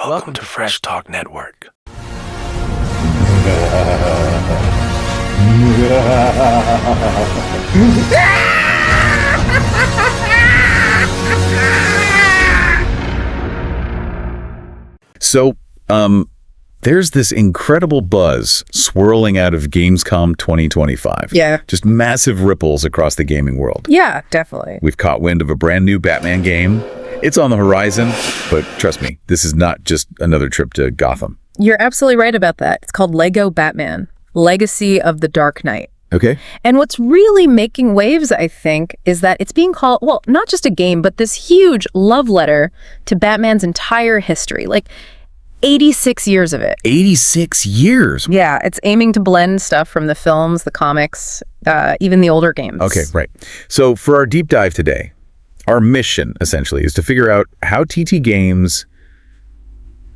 Welcome to Fresh Talk Network. So, there's this incredible buzz swirling out of Gamescom 2025. Yeah. Just massive ripples across the gaming world. Yeah, definitely. We've caught wind of a brand new Batman game. It's on the horizon, but trust me, this is not just another trip to Gotham. You're absolutely right about that. It's called Lego Batman, Legacy of the Dark Knight. Okay. And what's really making waves, I think, is that it's being called, well, not just a game, but this huge love letter to Batman's entire history. Like, 86 years of it. 86 years? Yeah, it's aiming to blend stuff from the films, the comics, even the older games. Okay, right. So for our deep dive today, our mission, essentially, is to figure out how TT Games,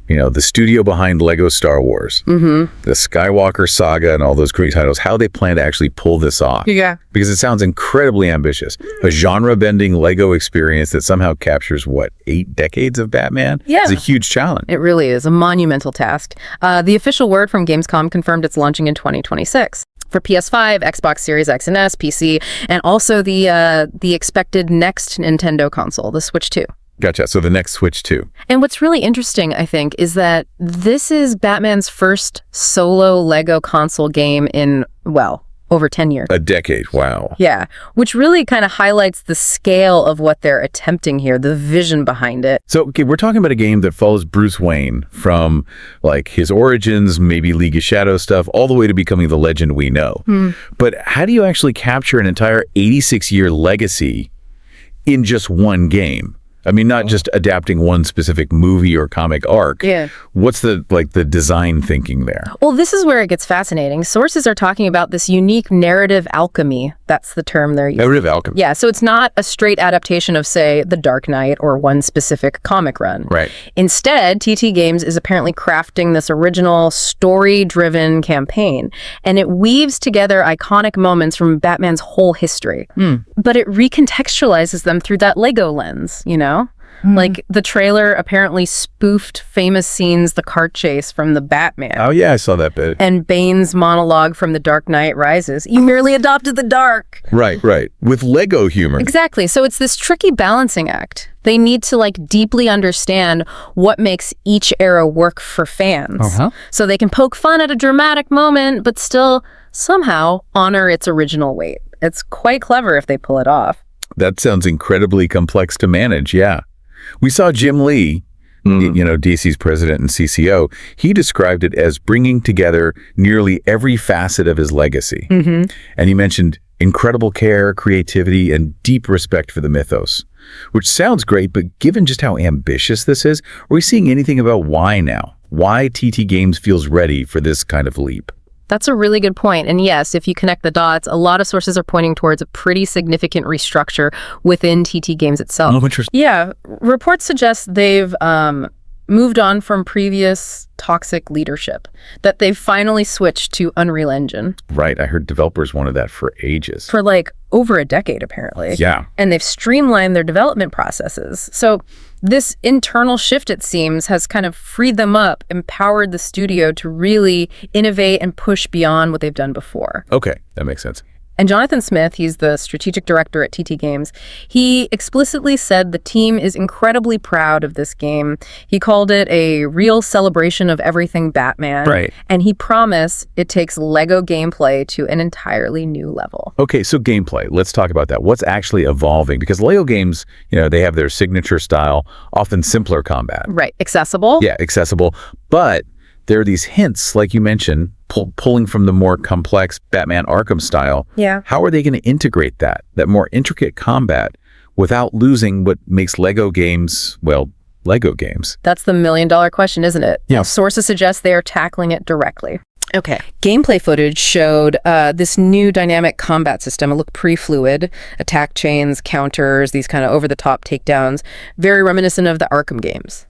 the studio behind Lego Star Wars, the Skywalker saga and all those great titles, how they plan to actually pull this off. Yeah. Because it sounds incredibly ambitious. A genre-bending Lego experience that somehow captures, 8 decades of Batman? Yeah. It's a huge challenge. It really is a monumental task. The official word from Gamescom confirmed it's launching in 2026. For PS5, Xbox Series X and S, PC, and also the expected next Nintendo console, the Switch 2. Gotcha. So the next Switch 2. And what's really interesting, I think, is that this is Batman's first solo Lego console game in, over 10 years. A decade. Wow. Yeah, which really kind of highlights the scale of what they're attempting here, the vision behind it. So, okay, we're talking about a game that follows Bruce Wayne from, his origins, maybe League of Shadows stuff, all the way to becoming the legend we know. But how do you actually capture an entire 86-year legacy in just one game? I mean, not just adapting one specific movie or comic arc. Yeah. What's the design thinking there? Well, this is where it gets fascinating. Sources are talking about this unique narrative alchemy. That's the term they're using. Narrative alchemy. Yeah, so it's not a straight adaptation of, say, The Dark Knight or one specific comic run. Right. Instead, TT Games is apparently crafting this original story-driven campaign, and it weaves together iconic moments from Batman's whole history. But it recontextualizes them through that Lego lens, Like, the trailer apparently spoofed famous scenes, the car chase from the Batman. Oh, yeah, I saw that bit. And Bane's monologue from The Dark Knight Rises. You merely adopted the dark. Right. With Lego humor. Exactly. So it's this tricky balancing act. They need to, deeply understand what makes each era work for fans. So they can poke fun at a dramatic moment, but still somehow honor its original weight. It's quite clever if they pull it off. That sounds incredibly complex to manage, yeah. We saw Jim Lee, DC's president and CCO. He described it as bringing together nearly every facet of his legacy. And he mentioned incredible care, creativity, and deep respect for the mythos, which sounds great, but given just how ambitious this is, are we seeing anything about why now? Why TT Games feels ready for this kind of leap? That's a really good point. And yes, if you connect the dots, a lot of sources are pointing towards a pretty significant restructure within TT Games itself. Oh, interesting. Yeah. Reports suggest they've moved on from previous toxic leadership, that they've finally switched to Unreal Engine. Right. I heard developers wanted that for ages. For over a decade, apparently. Yeah. And they've streamlined their development processes. So this internal shift, it seems, has kind of freed them up, empowered the studio to really innovate and push beyond what they've done before. Okay, that makes sense. And Jonathan Smith, he's the strategic director at TT Games, he explicitly said the team is incredibly proud of this game. He called it a real celebration of everything Batman. Right. And he promised it takes Lego gameplay to an entirely new level. Okay, so gameplay. Let's talk about that. What's actually evolving? Because Lego games, they have their signature style, often simpler combat. Right. Accessible? Yeah, accessible. But there are these hints, like you mentioned, pulling from the more complex Batman Arkham style. Yeah. How are they going to integrate that more intricate combat, without losing what makes Lego games, Lego games? That's the million-dollar question, isn't it? Yeah. Sources suggest they are tackling it directly. Okay. Gameplay footage showed this new dynamic combat system. It looked pretty fluid. Attack chains, counters, these kind of over-the-top takedowns. Very reminiscent of the Arkham games.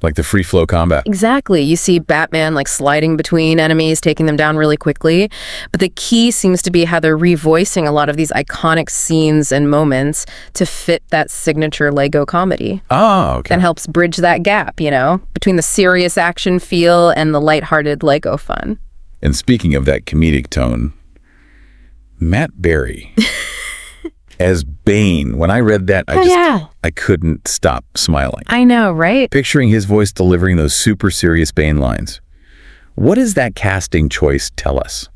Like the free flow combat. Exactly. You see Batman like sliding between enemies, taking them down really quickly. But the key seems to be how they're revoicing a lot of these iconic scenes and moments to fit that signature Lego comedy. Oh, okay. And helps bridge that gap, between the serious action feel and the lighthearted Lego fun. And speaking of that comedic tone, Matt Berry as Bane. When I read that, I couldn't stop smiling. I know, right? Picturing his voice delivering those super serious Bane lines. What does that casting choice tell us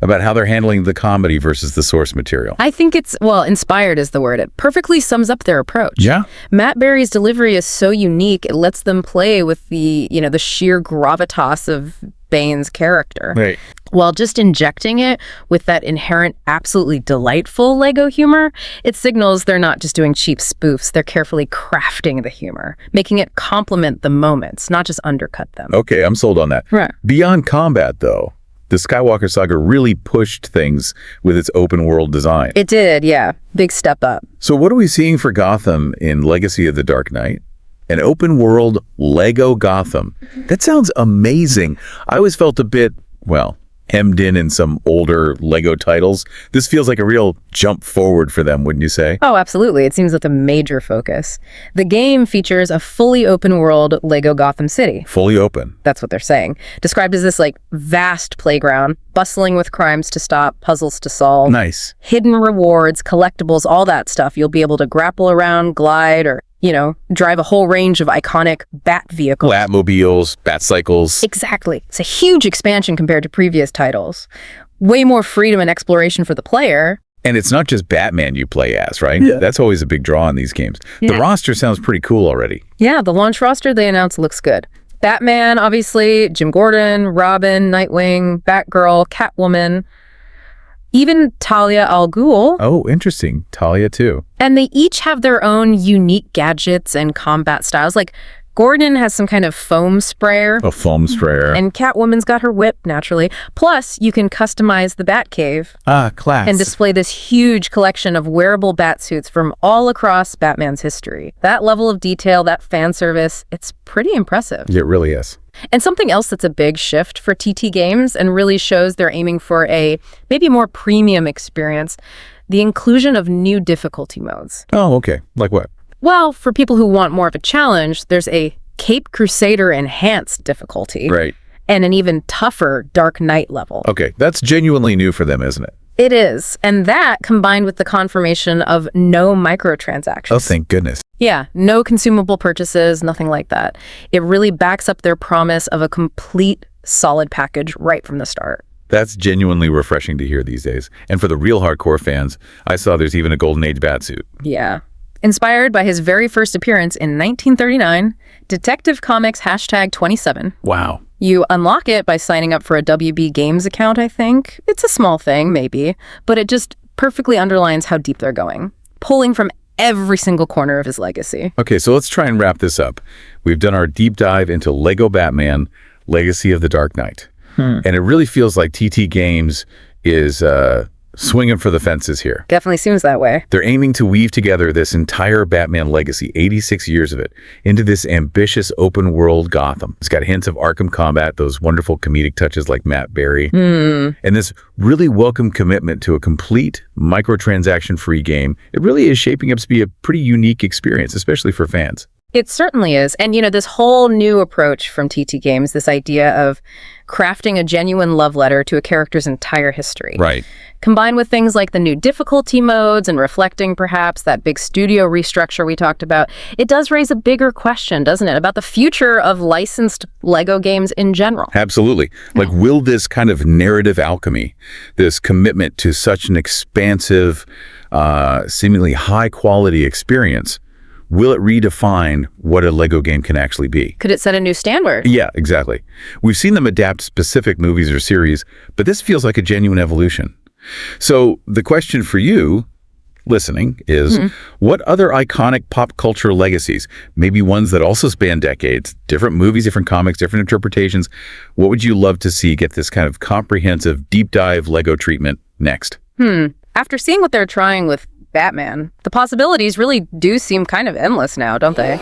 about how they're handling the comedy versus the source material? I think it's, inspired is the word. It perfectly sums up their approach. Yeah. Matt Berry's delivery is so unique, it lets them play with the sheer gravitas of Bane's character. Right. While just injecting it with that inherent, absolutely delightful Lego humor, it signals they're not just doing cheap spoofs. They're carefully crafting the humor, making it complement the moments, not just undercut them. Okay, I'm sold on that. Right. Beyond combat, though, the Skywalker saga really pushed things with its open world design. It did, yeah. Big step up. So what are we seeing for Gotham in Legacy of the Dark Knight? An open world Lego Gotham. That sounds amazing. I always felt a bit, hemmed in some older Lego titles. This feels like a real jump forward for them, wouldn't you say? Oh, absolutely. It seems like a major focus. The game features a fully open world Lego Gotham City. Fully open. That's what they're saying. Described as this vast playground, bustling with crimes to stop, puzzles to solve. Nice. Hidden rewards, collectibles, all that stuff. You'll be able to grapple around, glide, or drive a whole range of iconic Bat vehicles. Batmobiles, Batcycles. Exactly. It's a huge expansion compared to previous titles. Way more freedom and exploration for the player. And it's not just Batman you play as, right? Yeah. That's always a big draw in these games. Yeah. The roster sounds pretty cool already. Yeah, the launch roster they announced looks good. Batman, obviously, Jim Gordon, Robin, Nightwing, Batgirl, Catwoman, even Talia al Ghul. Oh, interesting. Talia, too. And they each have their own unique gadgets and combat styles. Like, Gordon has some kind of foam sprayer. A foam sprayer. And Catwoman's got her whip, naturally. Plus, you can customize the Batcave. Class. And display this huge collection of wearable Batsuits from all across Batman's history. That level of detail, that fan service, it's pretty impressive. It really is. And something else that's a big shift for TT Games and really shows they're aiming for a maybe more premium experience, the inclusion of new difficulty modes. Oh, okay. Like what? Well, for people who want more of a challenge, there's a Cape Crusader enhanced difficulty. Right. And an even tougher Dark Knight level. Okay, that's genuinely new for them, isn't it? It is. And that combined with the confirmation of no microtransactions. Oh, thank goodness. Yeah, no consumable purchases, nothing like that. It really backs up their promise of a complete, solid package right from the start. That's genuinely refreshing to hear these days. And for the real hardcore fans, I saw there's even a Golden Age Batsuit. Yeah. Inspired by his very first appearance in 1939, Detective Comics #27. Wow. You unlock it by signing up for a WB Games account, I think. It's a small thing, maybe, but it just perfectly underlines how deep they're going, pulling from every single corner of his legacy. Okay, so let's try and wrap this up. We've done our deep dive into Lego Batman, Legacy of the Dark Knight. And it really feels like TT Games is swinging for the fences here. Definitely seems that way. They're aiming to weave together this entire Batman legacy, 86 years of it, into this ambitious open-world Gotham. It's got hints of Arkham combat, those wonderful comedic touches like Matt Berry, and this really welcome commitment to a complete microtransaction-free game. It really is shaping up to be a pretty unique experience, especially for fans. It certainly is. And, this whole new approach from TT Games, this idea of crafting a genuine love letter to a character's entire history. Right. Combined with things like the new difficulty modes and reflecting perhaps that big studio restructure we talked about, it does raise a bigger question, doesn't it, about the future of licensed Lego games in general. Absolutely. Like, will this kind of narrative alchemy, this commitment to such an expansive, seemingly high-quality experience, will it redefine what a Lego game can actually be? Could it set a new standard? Yeah, exactly. We've seen them adapt specific movies or series, but this feels like a genuine evolution. So the question for you, listening is, what other iconic pop culture legacies, maybe ones that also span decades, different movies, different comics, different interpretations, what would you love to see get this kind of comprehensive, deep dive Lego treatment next? After seeing what they're trying with Batman, the possibilities really do seem kind of endless now, don't they?